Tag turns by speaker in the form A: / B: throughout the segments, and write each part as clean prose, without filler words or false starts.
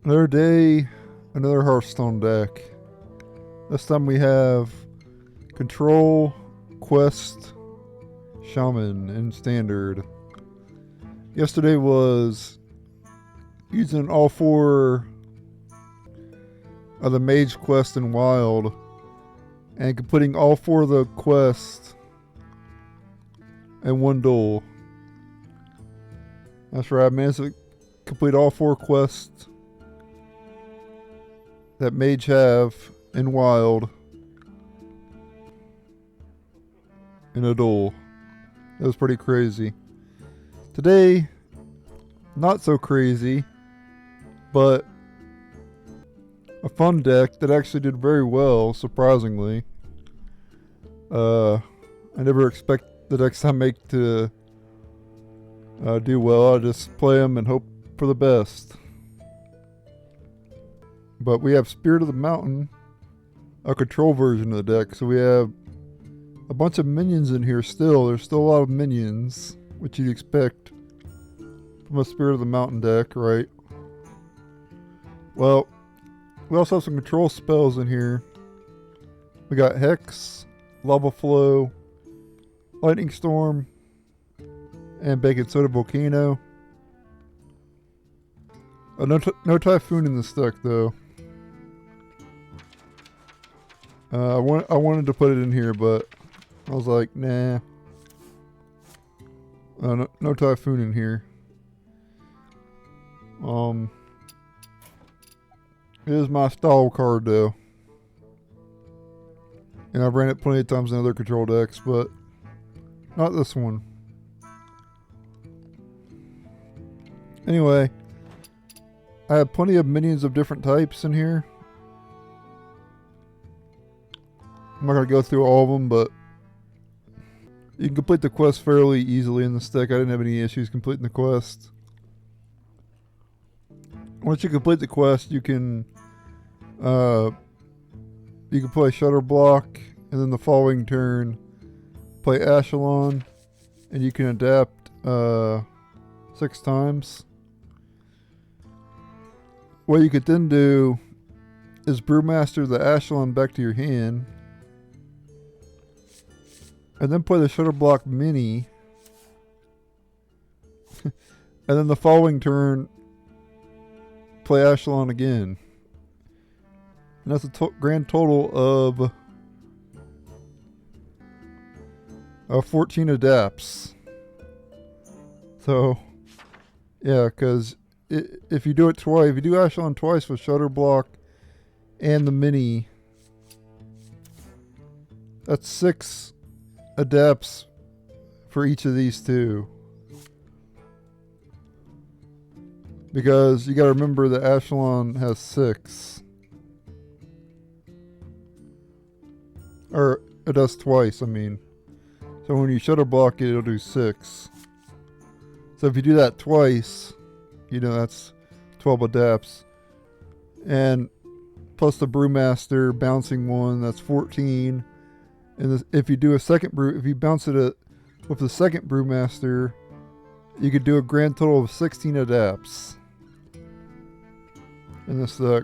A: Another day, another Hearthstone deck. This time we have Control, Quest, Shaman, and Standard. Yesterday was using all four of the Mage quest in Wild and completing all four of the quests in one duel. That's right, I managed to complete all four quests that Mage have in Wild in a duel. It was pretty crazy. Today, not so crazy, but a fun deck that actually did very well, surprisingly. I never expect the decks I make to do well. I just play them and hope for the best. But we have Spirit of the Mountain, a control version of the deck. So we have a bunch of minions in here still. There's still a lot of minions, which you'd expect from a Spirit of the Mountain deck, right? Well, we also have some control spells in here. We got Hex, Lava Flow, Lightning Storm, and Baking Soda Volcano. No Typhoon in this deck, though. I wanted to put it in here, but I was like, nah. No Typhoon in here. It is my style card, though. And I've ran it plenty of times in other control decks, but not this one. Anyway, I have plenty of minions of different types in here. I'm not going to go through all of them, but you can complete the quest fairly easily in this deck. I didn't have any issues completing the quest. Once you complete the quest, you can play Shudderblock, and then the following turn play Ashelon, and you can adapt 6 times. What you could then do is Brewmaster the Ashelon back to your hand, and then play the Shudderblock mini, and then the following turn play Ashelon again. And that's a grand total of 14 adapts. So, yeah, because if you do it twice, if you do Ashelon twice with Shudderblock and the mini, that's 6 adapts for each of these two. Because you got to remember that Ashelon has 6. Or it does twice, I mean. So when you Shudderblock it, it'll do 6. So if you do that twice, you know that's 12 adapts. And plus the Brewmaster bouncing one, that's 14. And if you do a second if you bounce it with the second Brewmaster, you could do a grand total of 16 adapts in this deck.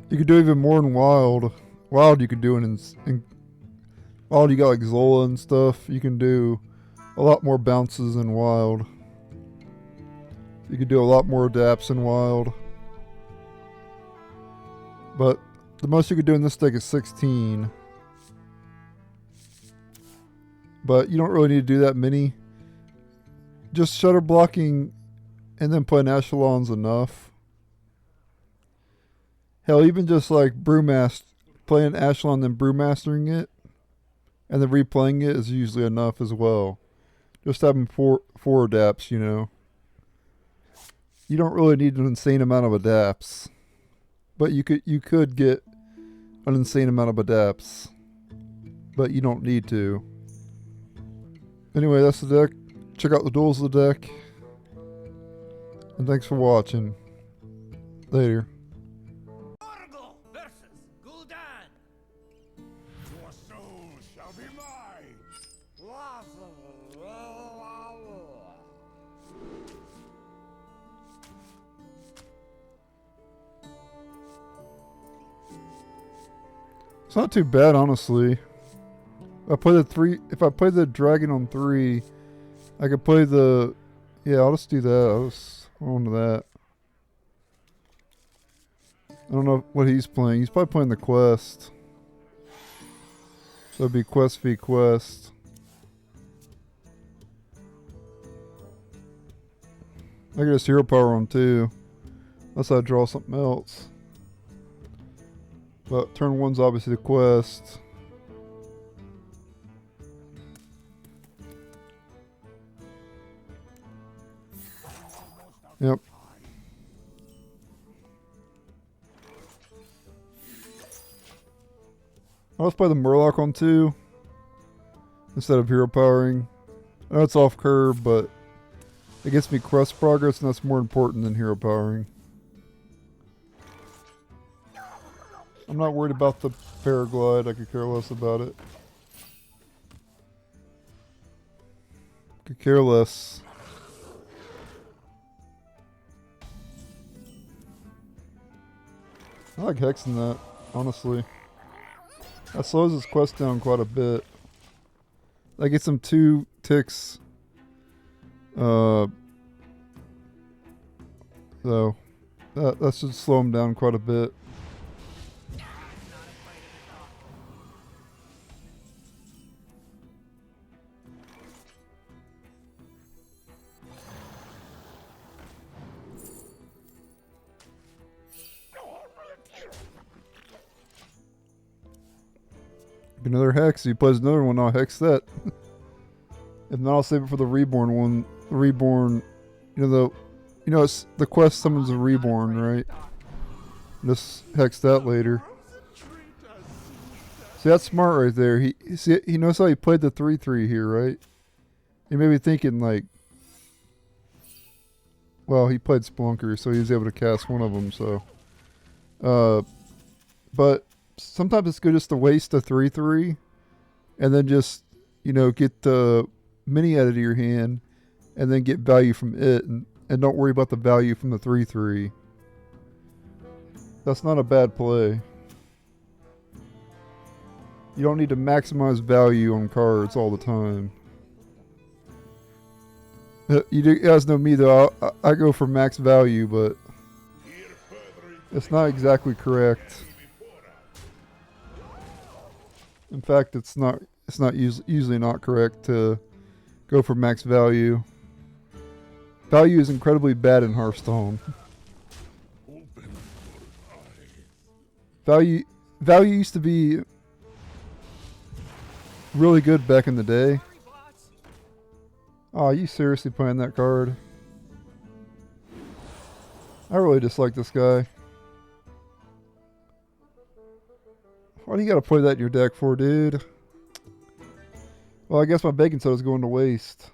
A: You could do even more in Wild. Wild you could do in Wild you got like Zola and stuff. You can do a lot more bounces in Wild. You could do a lot more adapts in Wild. But the most you could do in this deck is 16. But you don't really need to do that many. Just Shudderblocking and then playing Ashelon's enough. Hell, even just like playing Ashelon then Brewmastering it and then replaying it is usually enough as well. Just having four adapts, you know. You don't really need an insane amount of adapts. But you could get an insane amount of adapts. But you don't need to. Anyway, that's the deck. Check out the duels of the deck. And thanks for watching. Later.
B: Your soul shall be mine.
A: It's not too bad, honestly. If I play the dragon on 3, I could play the... Yeah, I'll just do that. I'll just hold on to that. I don't know what he's playing. He's probably playing the quest. So it'd be quest v quest. I could just hero power on 2. Unless I draw something else. But turn 1's obviously the quest. Yep. I'll just play the Murloc on 2 instead of hero powering. I know it's off curve, but it gets me quest progress, and that's more important than hero powering. I'm not worried about the Paraglide. I could care less about it. Could care less. I like hexing that, honestly. That slows his quest down quite a bit. That gets him 2 ticks. So that should slow him down quite a bit. Another hex. He plays another one. I'll hex that. If not, I'll save it for the reborn one. The reborn, it's the quest summons a reborn, right? Just hex that later. See, that's smart right there. He knows how he played the 3/3 here, right? He may be thinking like, well, he played Splunker, so he was able to cast one of them. So, but sometimes it's good just to waste a 3/3 and then just, get the mini out of your hand and then get value from it and don't worry about the value from the 3/3. That's not a bad play. You don't need to maximize value on cards all the time. You guys know me though, I go for max value, but it's not exactly correct. In fact, it's usually not correct to go for max value. Value is incredibly bad in Hearthstone. Value used to be really good back in the day. Oh, are you seriously playing that card? I really dislike this guy. Why do you gotta play that in your deck for, dude? Well, I guess my baking soda's going to waste.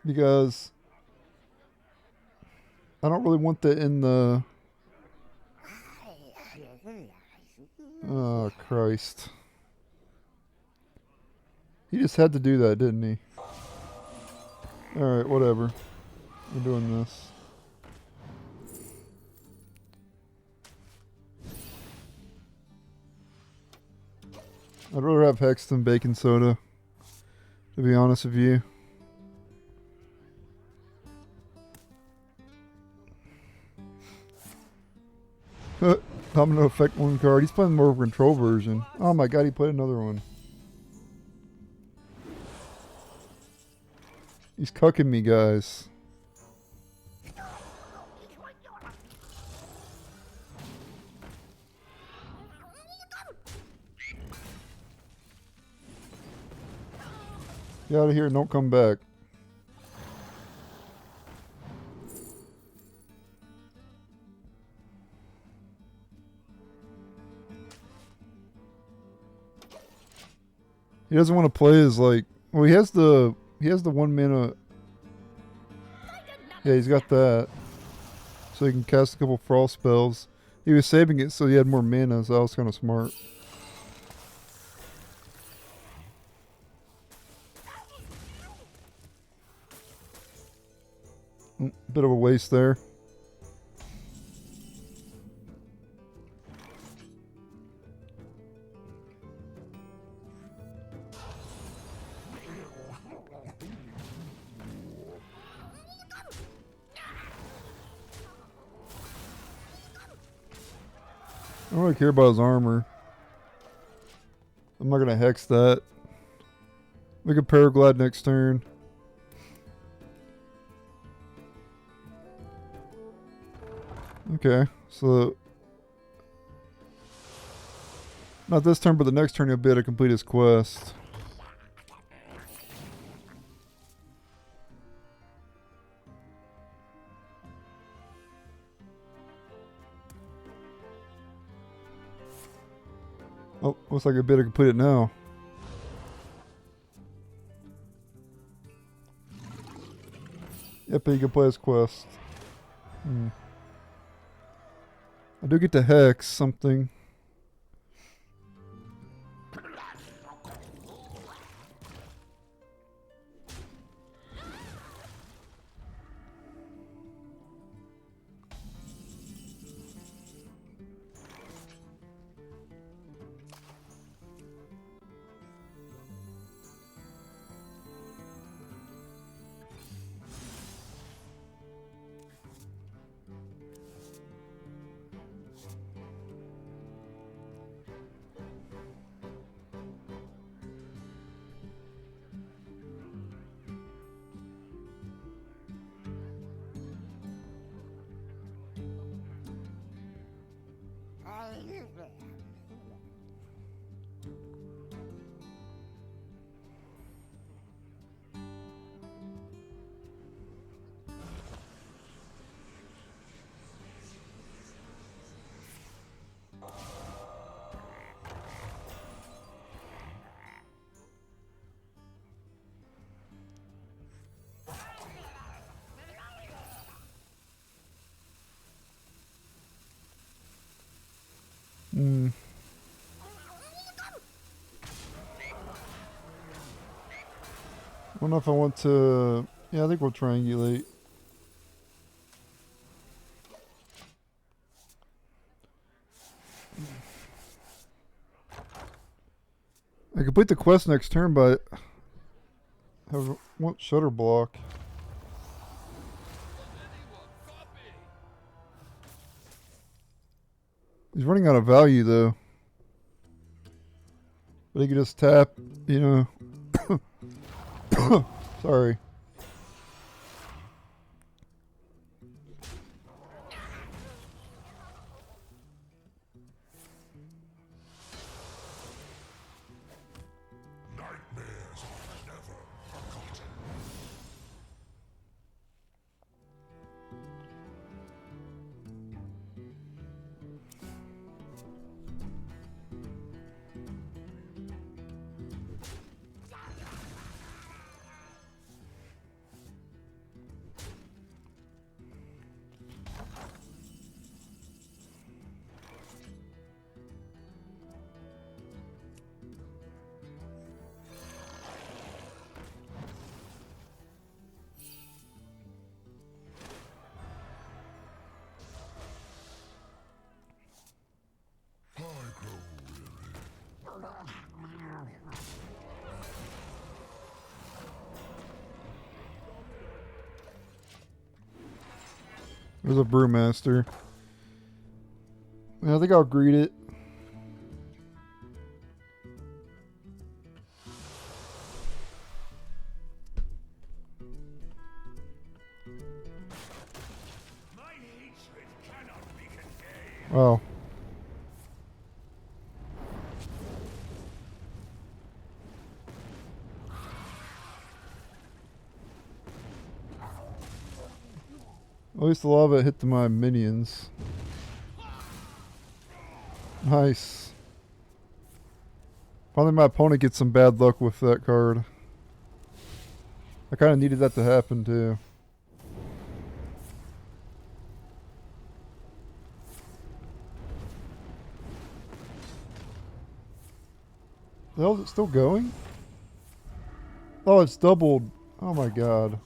A: Because I don't really want that in the... Oh, Christ. He just had to do that, didn't he? Alright, whatever. We're doing this. I'd rather have Hex than baking soda, to be honest with you. I'm gonna affect one card. He's playing more of a control version. Oh my god, he played another one. He's cucking me, guys. Get out of here and don't come back. He doesn't want to play as like... Well, he has the 1 mana... Yeah, he's got that. So he can cast a couple frost spells. He was saving it so he had more mana, so that was kind of smart. Bit of a waste there. I don't really care about his armor. I'm not gonna hex that. We can Paraglide next turn. Okay, so not this turn, but the next turn he'll be able to complete his quest. Oh, looks like I'll be able to complete it now. Yep, he can play his quest. I do get to hex something. I don't know if I want to... Yeah, I think we'll triangulate. I complete the quest next turn, but I want Shudderblock. He's running out of value, though. But he can just tap, you know... Sorry. There's a Brewmaster. Yeah, I think I'll greet it. Wow. At least a lot of it hit to my minions. Nice. Finally my opponent gets some bad luck with that card. I kind of needed that to happen too. The hell is it still going? Oh, it's doubled. Oh my god.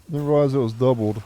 A: Didn't realize it was doubled.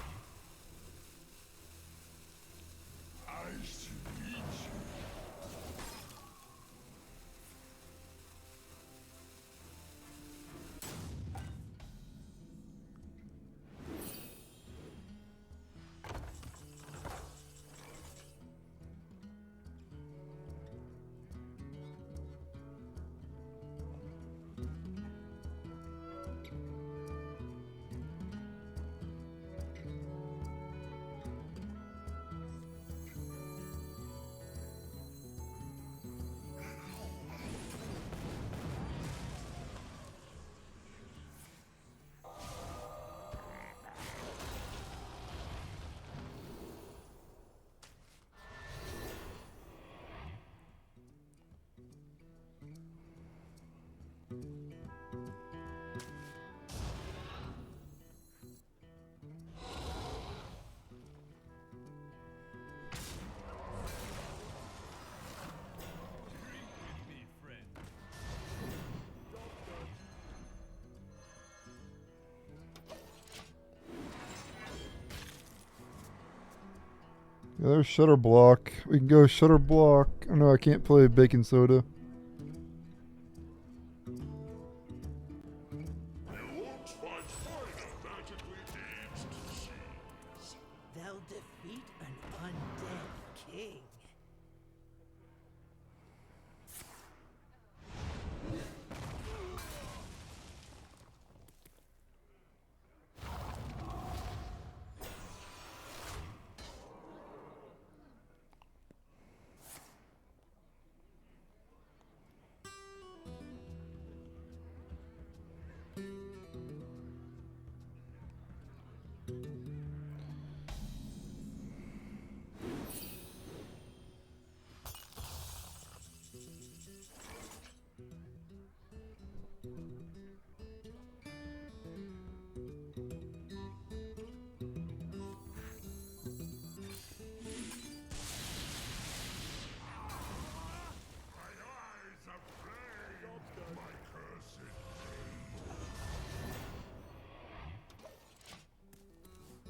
A: Yeah, there's Shudderblock. We can go Shudderblock. Oh no, I can't play Baking Soda.
B: They'll defeat an undead king.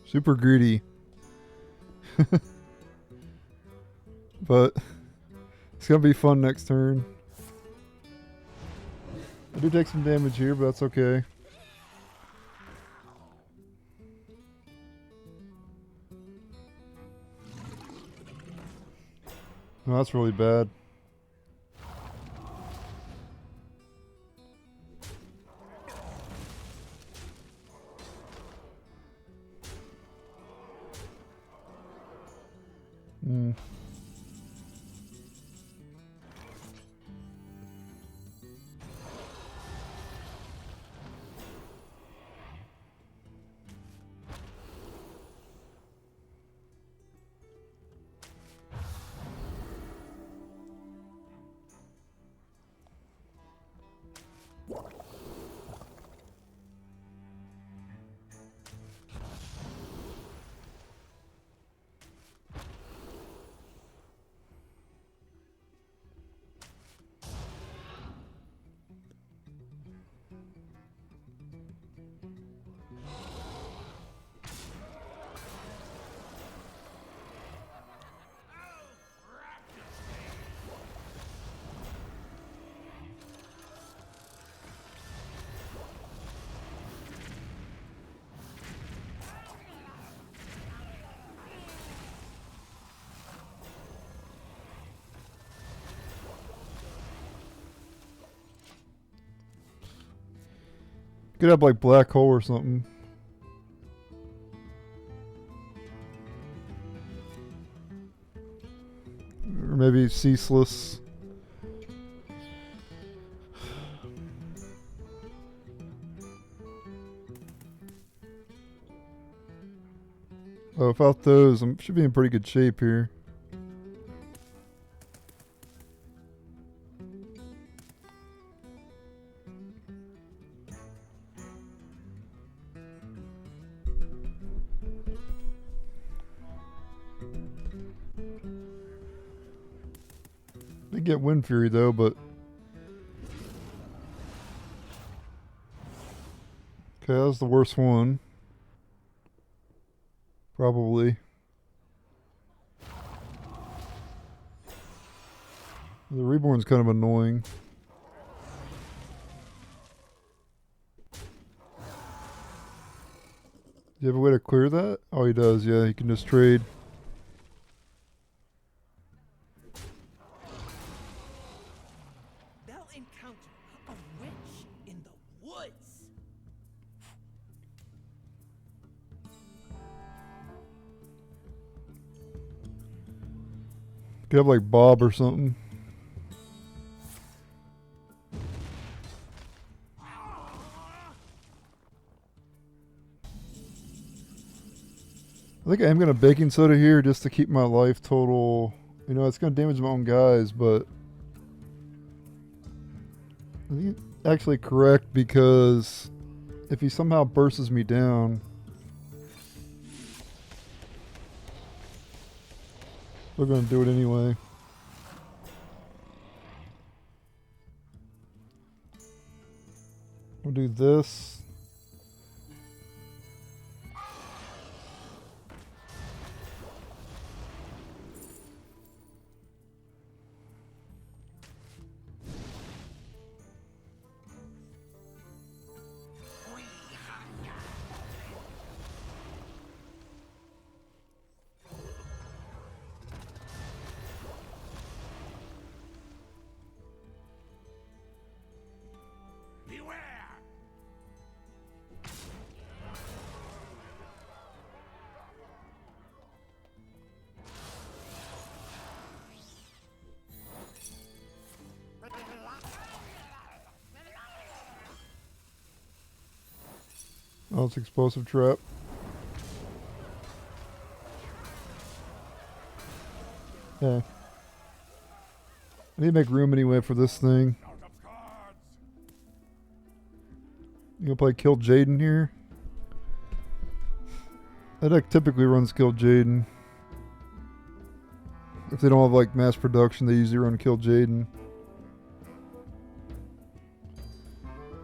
A: Super greedy. But it's gonna be fun next turn. I do take some damage here, but that's okay. Oh, that's really bad. Hmm. Could have like black hole or something. Or maybe ceaseless. Oh, without those, I should be in pretty good shape here. Did get Wind Fury though, but okay, that was the worst one. Probably. The Reborn's kind of annoying. Do you have a way to clear that? Oh, he does, yeah. He can just trade.
B: They'll encounter a witch in the woods.
A: Could have like Bob or something. I think I am going to Baking Soda here just to keep my life total. You know, it's going to damage my own guys, but I think it's actually correct because if he somehow bursts me down, we're going to do it anyway. We'll do this. Oh, it's explosive trap. Yeah. I need to make room anyway for this thing. You gonna play Kill Jaden here? That deck typically runs Kill Jaden. If they don't have like mass production, they usually run Kill Jaden.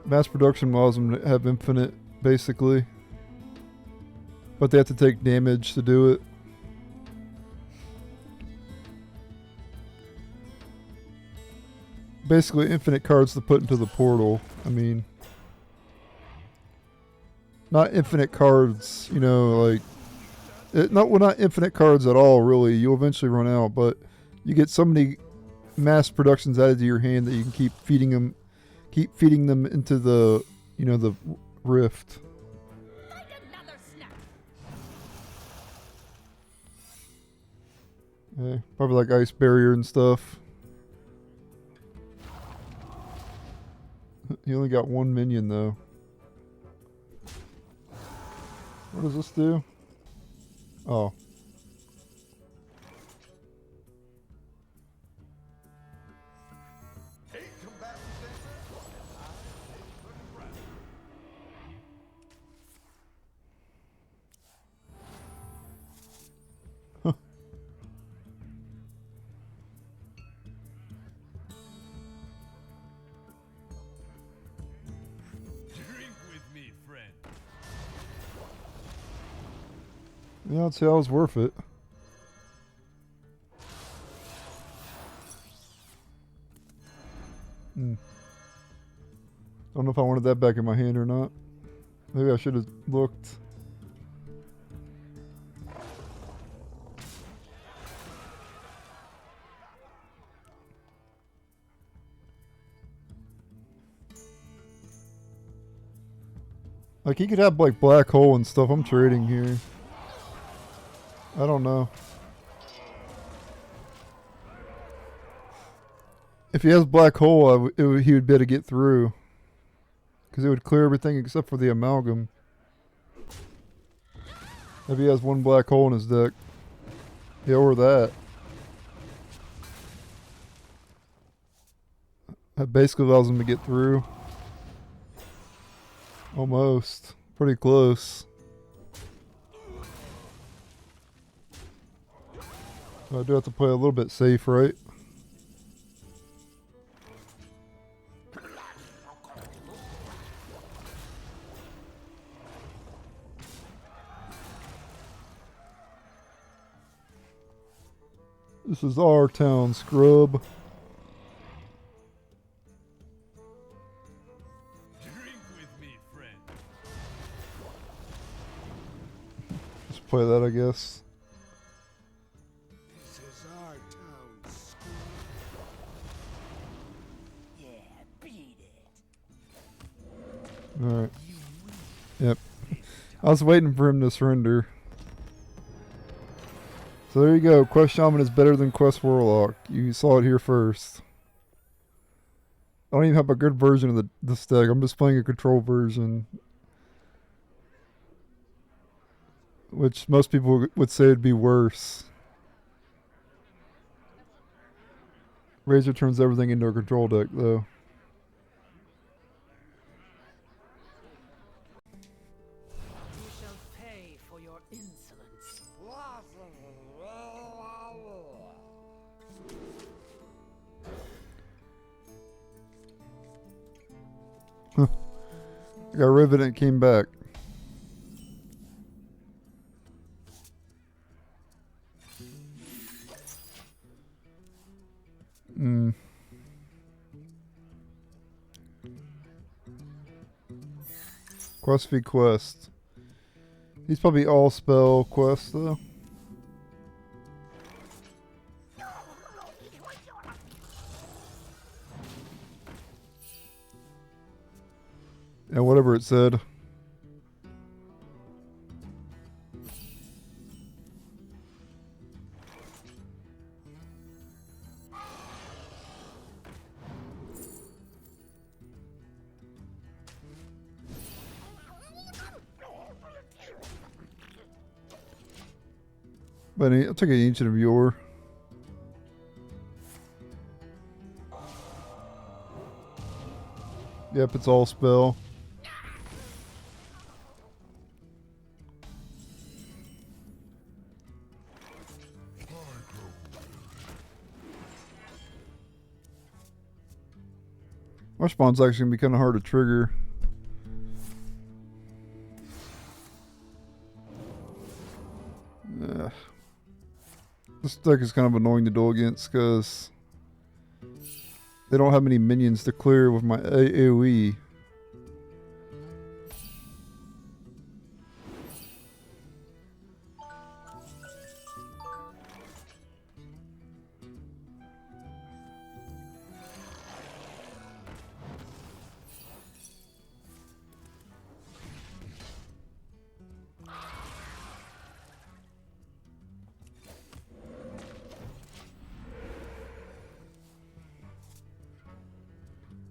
A: Mass production allows them to have infinite, basically. But they have to take damage to do it. Basically infinite cards to put into the portal. I mean, not infinite cards, you know, like not infinite cards at all, really. You'll eventually run out, but you get so many mass productions added to your hand that you can keep feeding them into the, you know, the rift. Okay, probably like ice barrier and stuff. He only got one minion though. What does this do? Oh. Yeah, I'd say I was worth it. Don't know if I wanted that back in my hand or not. Maybe I should have looked. Like, he could have like black hole and stuff. I'm trading here. I don't know. If he has black hole, he would be able to get through. Because it would clear everything except for the amalgam. If he has one black hole in his deck. Yeah, or that. That basically allows him to get through. Almost. Pretty close. I do have to play a little bit safe, right? This is our town, scrub.
B: Drink with me, friend.
A: Let's play that, I guess.
B: This is our town, scrub. Yeah, beat it.
A: Alright. Yep. I was waiting for him to surrender. So there you go. Quest Shaman is better than Quest Warlock. You saw it here first. I don't even have a good version of this deck. I'm just playing a control version. Which most people would say would be worse. Razor turns everything into a control deck, though.
B: You shall pay for your insolence.
A: I got Rivet and it came back. Quest v quest. He's probably all spell quest though. Yeah, whatever it said. But I'll take an Ancient of Yore. Yep, it's all spell. Marshspawn's actually going to be kind of hard to trigger. This deck is kind of annoying to duel against because they don't have many minions to clear with my AoE.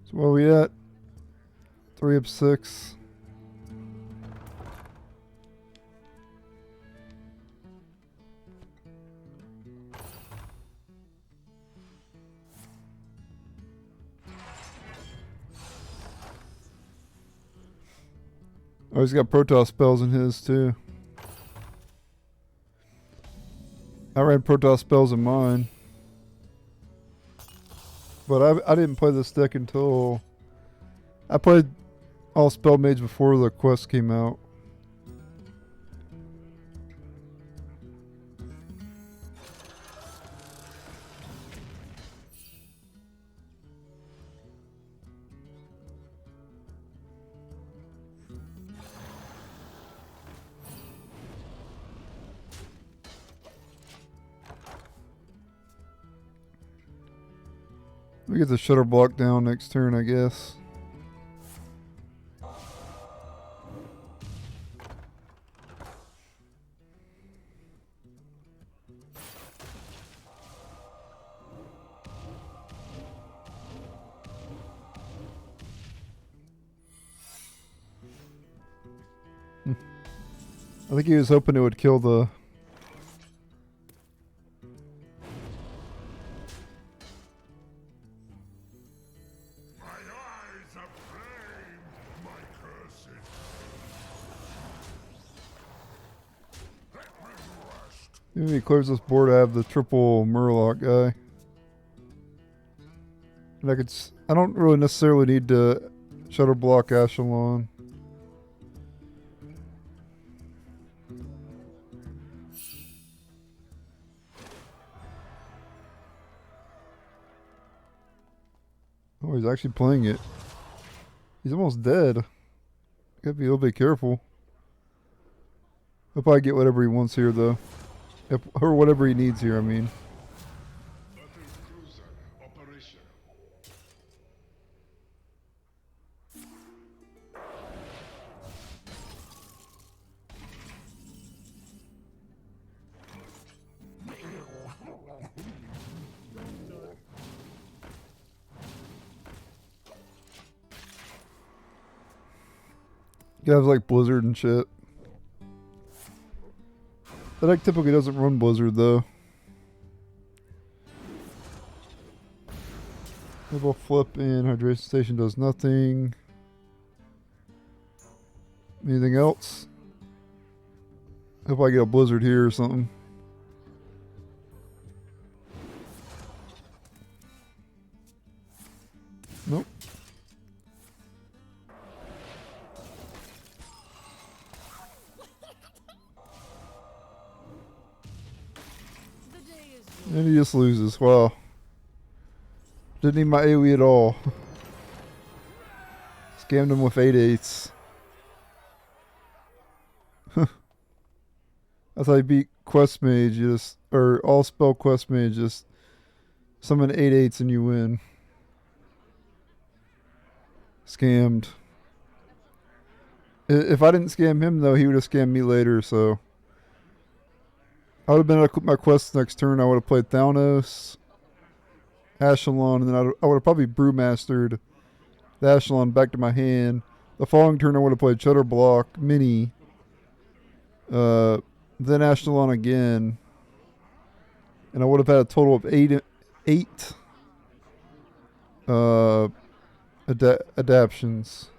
A: So where we at? 3 up 6. Oh, he's got Protoss spells in his too. I ran Protoss spells in mine. But I didn't play this deck until... I played all Spell Mage before the quest came out. We get the Shudderblock down next turn, I guess. I think he was hoping it would kill the... Maybe he clears this board. I have the triple Murloc guy. And I don't really necessarily need to Shudderblock Echelon. Oh, he's actually playing it. He's almost dead. Gotta be a little bit careful. He'll probably get whatever he wants here, though. Or whatever he needs here, I mean. You have like Blizzard and shit. That deck typically doesn't run Blizzard though. Double flip in Hydration Station does nothing. Anything else? Hope I get a Blizzard here or something. Nope. And he just loses. Wow. Didn't need my AoE at all. Scammed him with 8/8s. That's how you beat Quest Mage. You just, or all spell Quest Mage, just summon 8/8s and you win. Scammed. If I didn't scam him though, he would have scammed me later, so... I would have been able to clip my quest next turn. I would have played Thalnos, Echelon, and then I would have probably Brewmastered the Echelon back to my hand. The following turn I would have played Shudderblock, Mini, then Echelon again, and I would have had a total of eight adaptions.